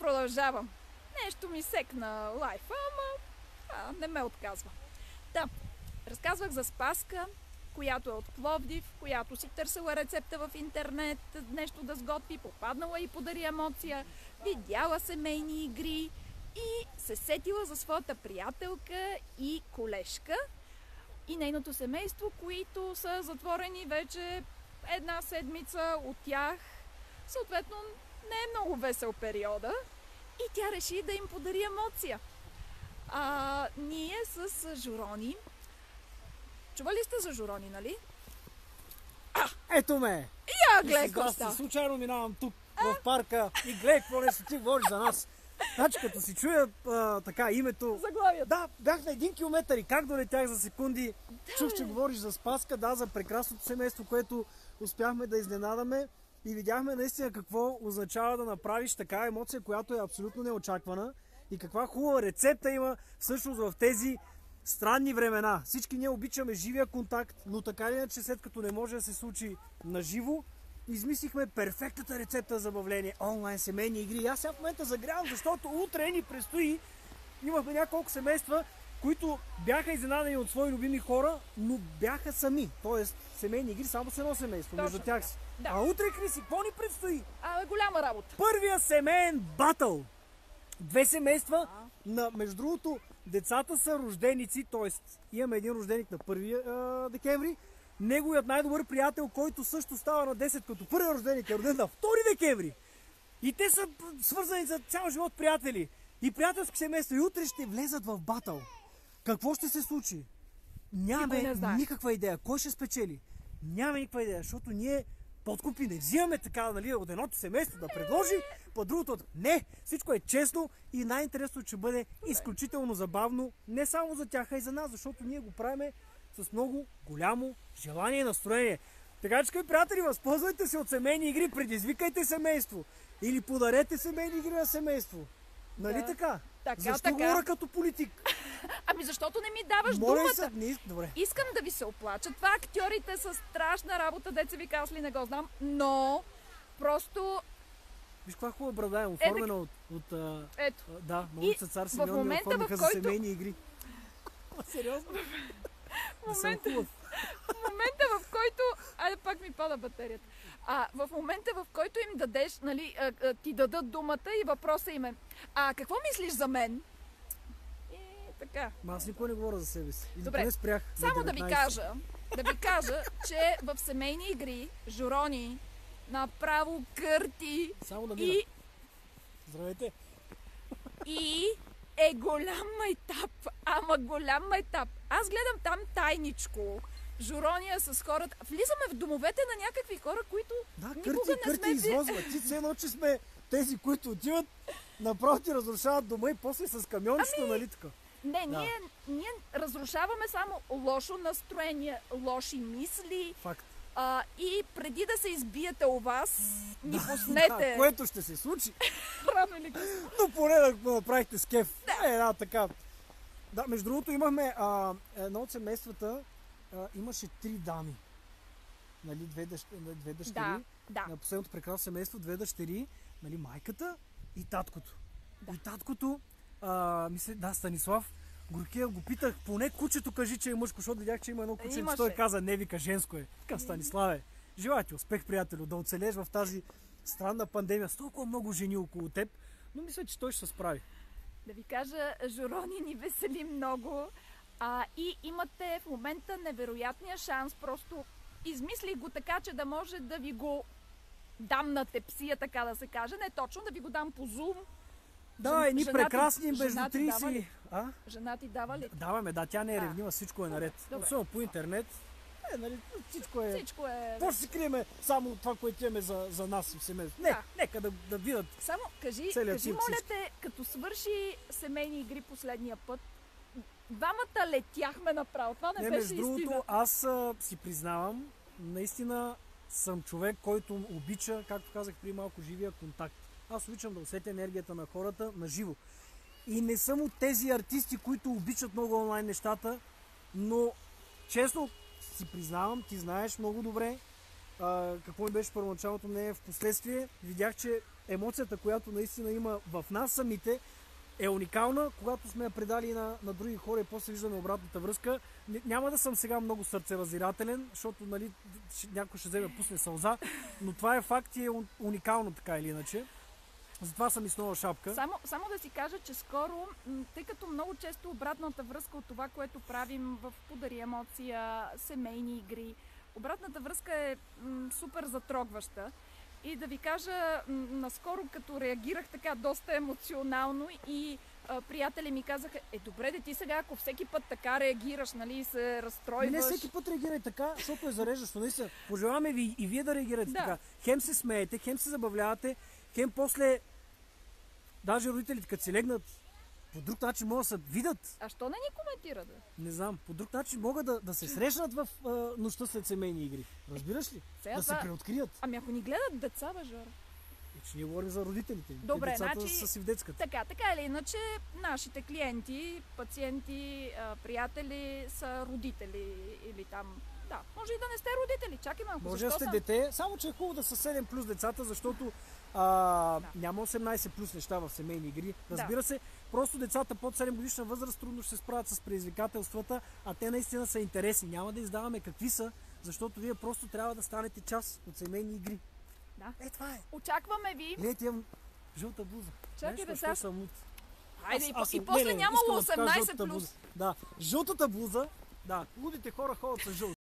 продължавам. Нещо ми секна лайфа, ама не ме отказва. Да, разказвах за Спаска, която е от Пловдив, която си търсила рецепта в интернет, нещо да сготви, попаднала и подари емоция, видяла семейни игри и се сетила за своята приятелка и колежка и нейното семейство, които са затворени вече една седмица от тях. Съответно, не е много весел периода и тя реши да им подари емоция. Ние с Журони. Чували сте за Журони, нали? Ето ме! Я гледай, Коста! Случайно минавам тук в парка и гледай какво нещо ти говориш за нас. Значи като си чуя така името... Заглавието. Да, бях на 1 километър и как долетях за секунди. Чух, че говориш за Спаска, да, за прекрасното семейство, което успяхме да изненадаме и видяхме наистина какво означава да направиш така емоция, която е абсолютно неочаквана и каква хубава рецепта има всъщност в тези странни времена. Всички ние обичаме живия контакт, но така или иначе след като не може да се случи на живо, измислихме перфектната рецепта за забавление. Онлайн семейни игри. И аз сега в момента загрявам, защото утре ни предстои. Имахме няколко семейства, които бяха изненадани от свои любими хора, но бяха сами. Тоест семейни игри само с едно семейство. Точно между тях си. да. А утре, Криси, какво ни предстои? Голяма работа. Първия семейен батъл. Две семейства. Между другото, децата са рожденици, т.е. имаме един рожденик на 1 декември. Неговият най-добър приятел, който също става на 10, като първият рожденик е роден на 2 декември. И те са свързани за цял живот приятели. И приятелски семейства. И утре ще влезат в батъл. Какво ще се случи? Нямаме никаква идея. Кой ще спечели? Нямаме никаква идея, защото ние подкупи не взимаме така, нали, от едното семейство да предложи, по другото. Не, всичко е честно и най-интересното ще бъде изключително забавно, не само за тях, а и за нас, защото ние го правиме с много голямо желание и настроение. Така че, скъпи приятели, възползвайте се от семейни игри, предизвикайте семейство или подарете семейни игри на семейство. Нали така? Защо говоря като политик? Защото не ми даваш думата. Добре. Искам да ви се оплача. Това актьорите са страшна работа, деца ви аз ли не го знам, но просто... Виж каква хубава брада е, оформена от ето. Да, на улица Цар Симеон ми оформиха за семейни игри. Сериозно? В момента, в който... Айде, пак ми пада батерията. В момента, в който им дадеш, нали, ти дадат думата и въпросът им е: какво мислиш за мен? И така. Аз никога не говоря за себе си. Добре, спрях само да ви кажа, че в семейни игри Журони направо кърти само да мина. Здравейте! И е голям майтап, ама голям майтап. Аз гледам там тайничко. Журония с хората. Влизаме в домовете на някакви хора, които никога не сме... извозват. Ти се едно, че сме тези, които отиват, направо ти разрушават дома и после с камиончето, нали така? Не, ние разрушаваме само лошо настроение, лоши мисли. Факт. И преди да се избиете у вас, ни пуснете. Което ще се случи. Рано или късно. Но поне да го направихте с кеф. Така. Да, между другото имахме едно от семействата, имаше 3 дами. Нали, две дъщери. Да. На последното прекрасно семейство, 2 дъщери, нали, майката и таткото. Да. И таткото, Станислав Горкия, го питах, поне кучето кажи, че е мъжко, защото видях, че има едно куче. Той каза, не, вика, женско е. Така, Станиславе, желая ти успех, приятелю, да оцелеш в тази странна пандемия с толкова много жени около теб, но мисля, че той ще се справи. Да ви кажа, Журони ни весели много. И имате в момента невероятния шанс, просто измислих го така, че да може да ви го дам на тепсия, така да се каже. Не точно, да ви го дам по Zoom. Да, едни прекрасни между 30... Жена ти дава ли? Даваме, да, тя не е ревнива, всичко е наред. Особено по интернет. Нали, всичко е... Какво ще си криеме само това, което имаме за нас в семейството? Не, нека да видят. Само кажи моля те, като свърши семейни игри последния път, двамата летяхме направо. Това не беше между другото, аз си признавам, наистина съм човек, който обича, както казах преди малко, живия контакт. Аз обичам да усетя енергията на хората на живо. И не съм от тези артисти, които обичат много онлайн нещата, но честно си признавам, ти знаеш много добре какво ми беше първоначалното мнение. В последствие видях, че емоцията, която наистина има в нас самите, е уникална, когато сме я предали на други хора и после виждаме обратната връзка. Няма да съм сега много сърцераздирателен, защото нали, някой ще вземе пусне сълза, но това е факт и е уникално така или иначе. Затова съм и с нова шапка. Само да си кажа, че скоро, тъй като много често обратната връзка от това, което правим в Подари емоция, семейни игри, обратната връзка е супер затрогваща. И да ви кажа, наскоро като реагирах така доста емоционално и приятели ми казаха, добре де ти сега, ако всеки път така реагираш, нали, се разстройваш. Не всеки път реагирай така, защото е зареждащо. Наистина, пожелаваме ви и вие да реагирате така. Хем се смеете, хем се забавлявате, хем после даже родителите, като си легнат, по друг начин могат да се видят. А що не ни коментира, да? Не знам, по друг начин могат да се срещнат в нощта след семейни игри. Разбираш ли? Да се преоткрият. Ами ако ни гледат деца, бе, Жора. Че ние говорим за родителите. Добре, децата значи, са си в детската. Така или иначе, нашите клиенти, пациенти, приятели са родители или там. Да, може и да не сте родители, чакай малко. Може да сте дете, само че е хубаво да са 7 плюс децата, защото няма 18 плюс неща в семейни игри. Разбира се, просто децата под 7 годишна възраст трудно ще се справят с предизвикателствата, а те наистина са интересни. Няма да издаваме какви са, защото вие просто трябва да станете част от семейни игри. Да. Това е. Очакваме ви. Гледайте, имам жълта блуза. Чакай, бе, сега. Съм луд. Хайде, и после нямало 18 плюс. Да, жълтата блуза. Да, лудите хора ходят с жълта.